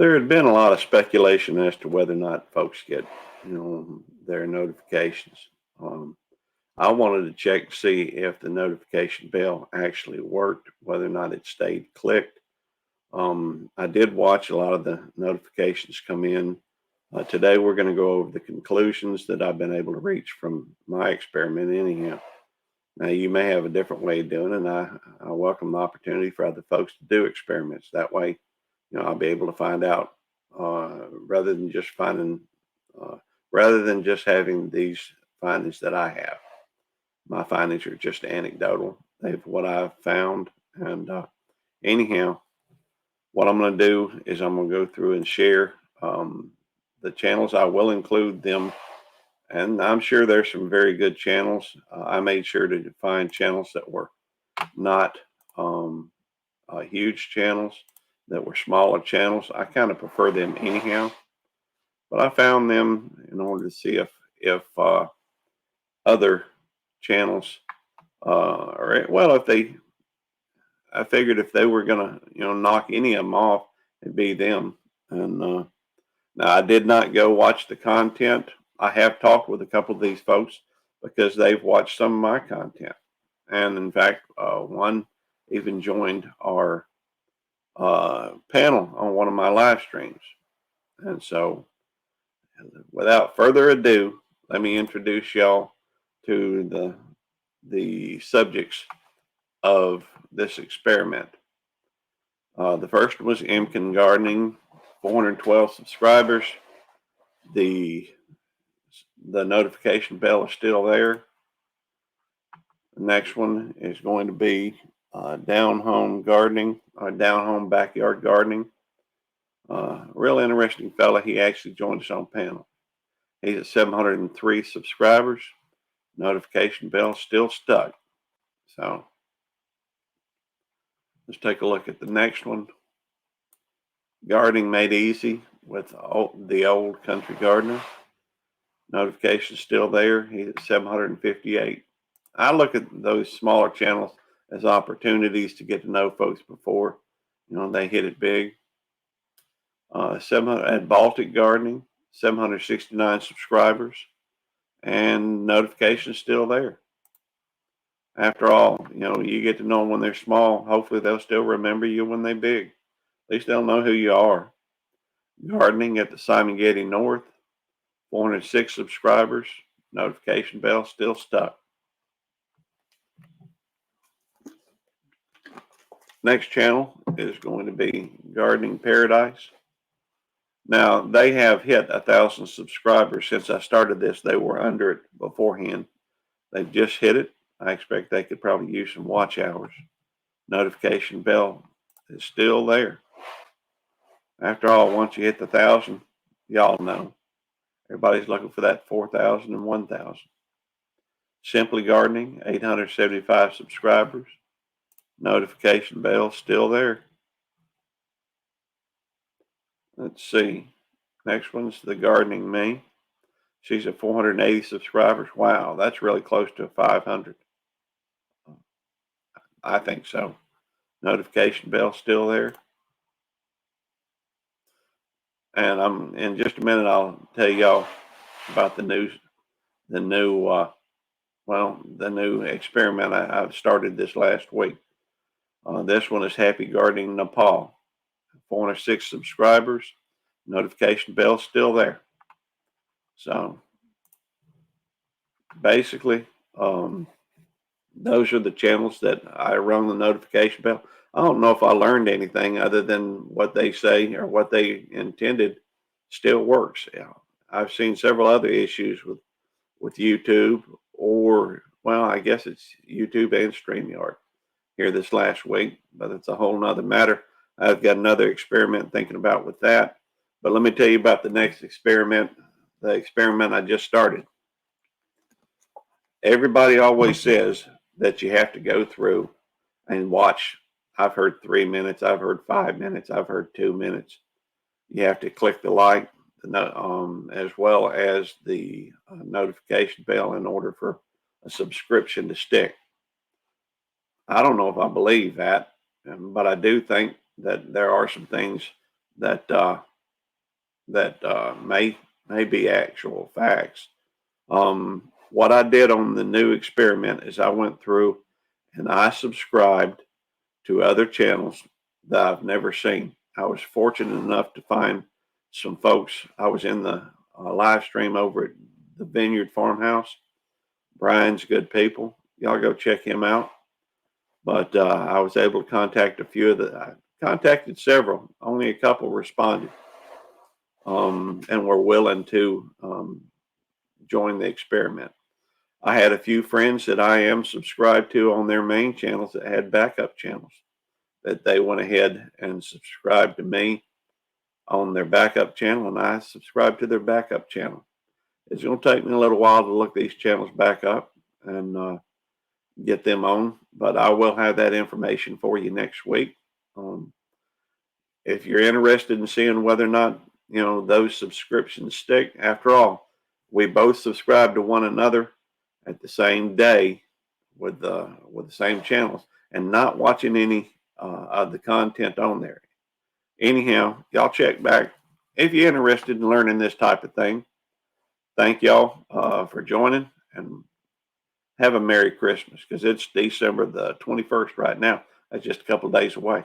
There had been a lot of speculation as to whether or not folks get, their notifications. Um, I wanted to check to see if the notification bell actually worked, whether or not it stayed clicked. I did watch a lot of the notifications come in. Today, we're going to go over the conclusions that I've been able to reach from my experiment, anyhow. Now, you may have a different way of doing it, and I welcome the opportunity for other folks to do experiments. That way, I'll be able to find out rather than just uh, rather than just having these findings that I have. My findings are just anecdotal. They've what I've found, and anyhow, what I'm going to do is I'm going to go through and share the channels. I will include them, and I'm sure there's some very good channels. I made sure to find channels that were not um, huge channels, that were smaller channels. I kind of prefer them anyhow, but I found them in order to see if other channels or well, if they, I figured if they were gonna knock any of them off, it'd be them. And now I did not go watch the content. I have talked with a couple of these folks because they've watched some of my content, and in fact, one even joined our panel on one of my live streams. And so, without further ado, let me introduce y'all to the subjects of this experiment. The first was Imkin Gardening, 412 subscribers. The notification bell is still there. The next one is going to be Down Home Gardening, or Down Home Backyard Gardening. Real interesting fella. He actually joined us on panel. He's at 703 subscribers. Notification bell still stuck. So let's take a look at the next one. Gardening Made Easy with the Old Country Gardener. Notification still there. He's at 758. I look at those smaller channels as opportunities to get to know folks before they hit it big. 700 at Baltic Gardening, 769 subscribers, and notifications still there. After all, you get to know them when they're small. Hopefully, they'll still remember you when they're big. At least they'll know who you are. Gardening at the Simon Getty North, 406 subscribers. Notification bell still stuck. Next channel is going to be Gardening Paradise. Now, they have hit 1,000 subscribers since I started this. They were under it beforehand. They've just hit it. I expect they could probably use some watch hours. Notification bell is still there. After all, once you hit the 1,000, y'all know. Everybody's looking for that 4,000 and 1,000. Simply Gardening, 875 subscribers. Notification bell still there. Let's see. Next one's the Gardening Me. She's at 480 subscribers. Wow, that's really close to 500. I think so. Notification bell still there. And I'm in just a minute. I'll tell y'all about the new experiment I've started this last week. This one is Happy Gardening Nepal. 406 subscribers. Notification bell still there. So basically, those are the channels that I rung the notification bell. I don't know if I learned anything other than what they say or what they intended still works. I've seen several other issues with YouTube, or well, I guess it's YouTube and StreamYard here this last week, but it's a whole nother matter. I've got another experiment thinking about with that. But let me tell you about the next experiment, the experiment I just started. Everybody always says that you have to go through and watch. I've heard 3 minutes, I've heard 5 minutes, I've heard 2 minutes. You have to click the like, as well as the notification bell in order for a subscription to stick. I don't know if I believe that, but I do think that there are some things that that may be actual facts. What I did on the new experiment is I went through and I subscribed to other channels that I've never seen. I was fortunate enough to find some folks. I was in the live stream over at the Vineyard Farmhouse. Brian's good people. Y'all go check him out. But I was able to contact a few of the. I contacted several. Only a couple responded, and were willing to join the experiment. I had a few friends that I am subscribed to on their main channels that had backup channels that they went ahead and subscribed to me on their backup channel, and I subscribed to their backup channel. It's going to take me a little while to look these channels back up and get them on, but I will have that information for you next week. If you're interested in seeing whether or not those subscriptions stick, after all, we both subscribe to one another at the same day with the same channels and not watching any of the content on there. Anyhow, y'all check back if you're interested in learning this type of thing. Thank y'all for joining, and have a Merry Christmas, because it's December the 21st right now. That's just a couple of days away.